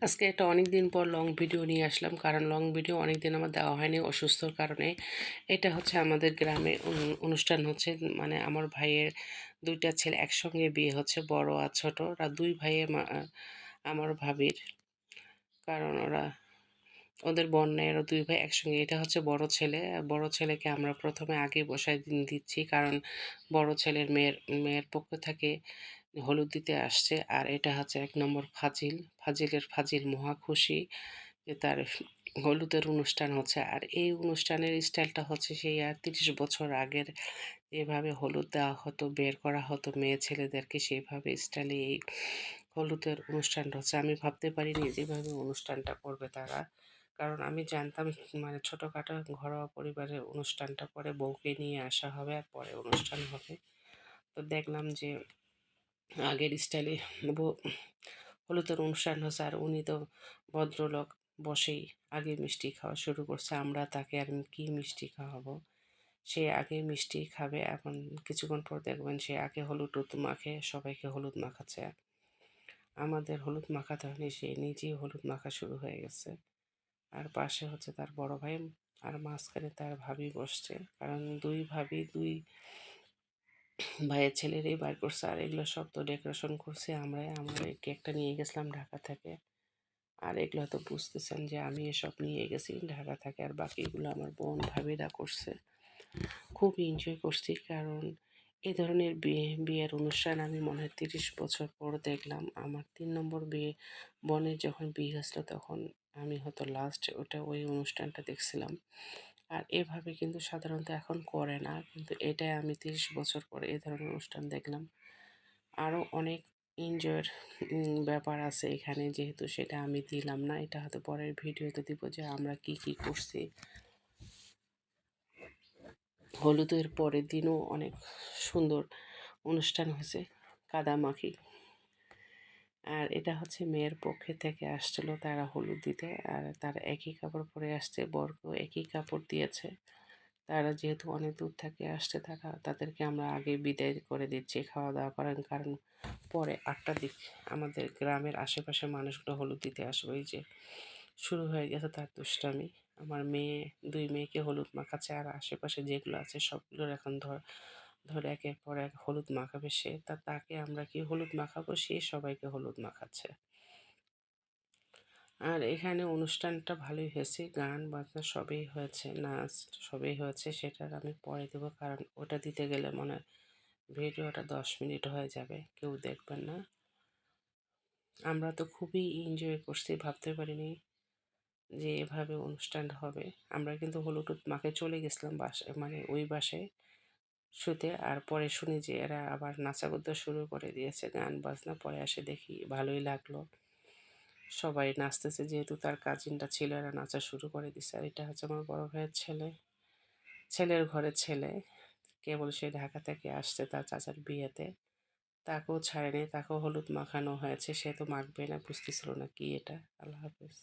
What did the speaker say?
আজকে একটা অনেক দিন পর লং ভিডিও নিয়ে আসলাম, কারণ লং ভিডিও অনেক দিন আমার দেওয়া হয়নি অসুস্থর কারণে। এটা হচ্ছে আমাদের গ্রামে অনুষ্ঠান হচ্ছে, মানে আমার ভাইয়ের দুইটা ছেলে একসঙ্গে বিয়ে হচ্ছে, বড় আর ছোট, ওরা দুই ভাইয়ের আমার ভাবির, কারণ ওদের বোন নেই, ওরা দুই ভাই একসঙ্গে। এটা হচ্ছে বড় ছেলে। বড় ছেলেকে আমরা প্রথমে আগে বসায় দিচ্ছি, কারণ বড় ছেলের মেয়ের পক্ষ থেকে হলুদ দিতে আসছে। আর এটা হচ্ছে 1 নম্বর ফাজিল মহা খুশি যে তার হলুদের অনুষ্ঠান হচ্ছে। আর এই অনুষ্ঠানের স্টাইলটা হচ্ছে সেই আর 30 বছর আগের যেভাবে হলুদ দেওয়া হতো, বের করা হতো মেয়ে ছেলেদেরকে, সেইভাবে স্টাইলে এই হলুদের অনুষ্ঠানটা হচ্ছে। আমি ভাবতে পারিনি যেভাবে অনুষ্ঠানটা করবে তারা, কারণ আমি জানতাম মানে ছোটোখাটো ঘরোয়া পরিবারের অনুষ্ঠানটা পরে বউকে নিয়ে আসা হবে আর পরে অনুষ্ঠান হবে। তো দেখলাম যে আগের স্টাইলে হলুদের অনুষ্ঠান হচ্ছে। আর উনি তো ভদ্রলোক, বসেই আগে মিষ্টি খাওয়া শুরু করছে। আমরা তাকে আর কি মিষ্টি খাওয়াবো, সে আগে মিষ্টি খাবে। এখন কিছুক্ষণ পর দেখবেন সে আগে হলুদ মাখে, সবাইকে হলুদ মাখাচ্ছে। আমাদের হলুদ মাখাতে হয়নি, সে নিজেই হলুদ মাখা শুরু হয়ে গেছে। আর পাশে হচ্ছে তার বড় ভাই, আর মাঝখানে তার ভাবি বসছে, কারণ দুই ভাবি দুই ভাইয়ের ছেলেরই বার করছে। আর এগুলো সব তো ডেকোরেশন করছে আমরা এই কেকটা নিয়ে গেছিলাম ঢাকা থেকে। আর এগুলো তো বুঝতেছেন যে আমি এসব নিয়ে গেছি ঢাকা থেকে, আর বাকিগুলো আমার বোন ভাবিরা করছে। খুব এনজয় করছি, কারণ এই ধরনের বিয়ের অনুষ্ঠান আমি মনে হয় 30 বছর পর দেখলাম। আমার 3 নম্বর বোনের যখন বিয়ে হয়েছিল তখন আমি হয়তো লাস্ট ওই অনুষ্ঠানটা দেখছিলাম। আর এভাবে কিন্তু সাধারণত এখন করে না, কিন্তু এটাই আমি 30 বছর পরে এই ধরনের অনুষ্ঠান দেখলাম। আরও অনেক এনজয়ের ব্যাপার আছে এখানে, যেহেতু সেটা আমি দিলাম না, এটা হয়তো পরের ভিডিওতে দিব যে আমরা কি কি করছি। হলুদের পরের দিনও অনেক সুন্দর অনুষ্ঠান হয়েছে, কাদামাখি। আর এটা হচ্ছে মেয়ের পক্ষে থেকে আসছিল তারা হলুদ দিতে, আর তারা একই কাপড় পরে আসছে, বরকেও একই কাপড় দিয়েছে। তারা যেহেতু অনেক দূর থেকে আসছে, তাদেরকে আমরা আগে বিদায় করে দিচ্ছি, খাওয়া দাওয়া করেন, কারণ পরে 8টার দিক আমাদের গ্রামের আশেপাশে মানুষগুলো হলুদ দিতে আসবে। এই যে শুরু হয়ে গেছে তার দুষ্টামি। আমার দুই মেয়েকে হলুদ মাখাচ্ছে, আর আশেপাশে যেগুলো আছে সবগুলোর এখন ধরে একের পর এক হলুদ মাখাবে সে। তাকে আমরা কি হলুদ মাখাবো, সে সবাইকে হলুদ মাখাচ্ছে। আর এখানে অনুষ্ঠানটা ভালোই হয়েছে, গান বাজনা সবই হয়েছে, নাচ সবই হয়েছে। সেটার আমি পরে দেবো, কারণ ওটা দিতে গেলে মনে হয় ভিডিওটা 10 মিনিট হয়ে যাবে, কেউ দেখবেন না। আমরা তো খুবই এনজয় করছি, ভাবতে পারিনি যে এভাবে অনুষ্ঠানটা হবে। আমরা কিন্তু হলুদ মাখে চলে গেছিলাম বাসায়, মানে ওই বাসায় শুতে। আর পরে শুনি যে এরা আবার নাচাগোদ্দা শুরু করে দিয়েছে, গান বাজনা। পরে আসে দেখি ভালোই লাগলো, সবাই নাচতেছে, যেহেতু তার কাজিনটা ছিল, এরা নাচা শুরু করে দিছে। আর এটা হচ্ছে আমার বড় ভাইয়ের ছেলে, ছেলের ঘরের ছেলে, কেবল সে ঢাকা থেকে আসছে তার চাচার বিয়েতে। তাকেও ছাড়েনি, তাকেও হলুদ মাখানো হয়েছে, সে তো মাখবে না, বুঝতেছিল না কি এটা। আল্লাহ হাফেজ।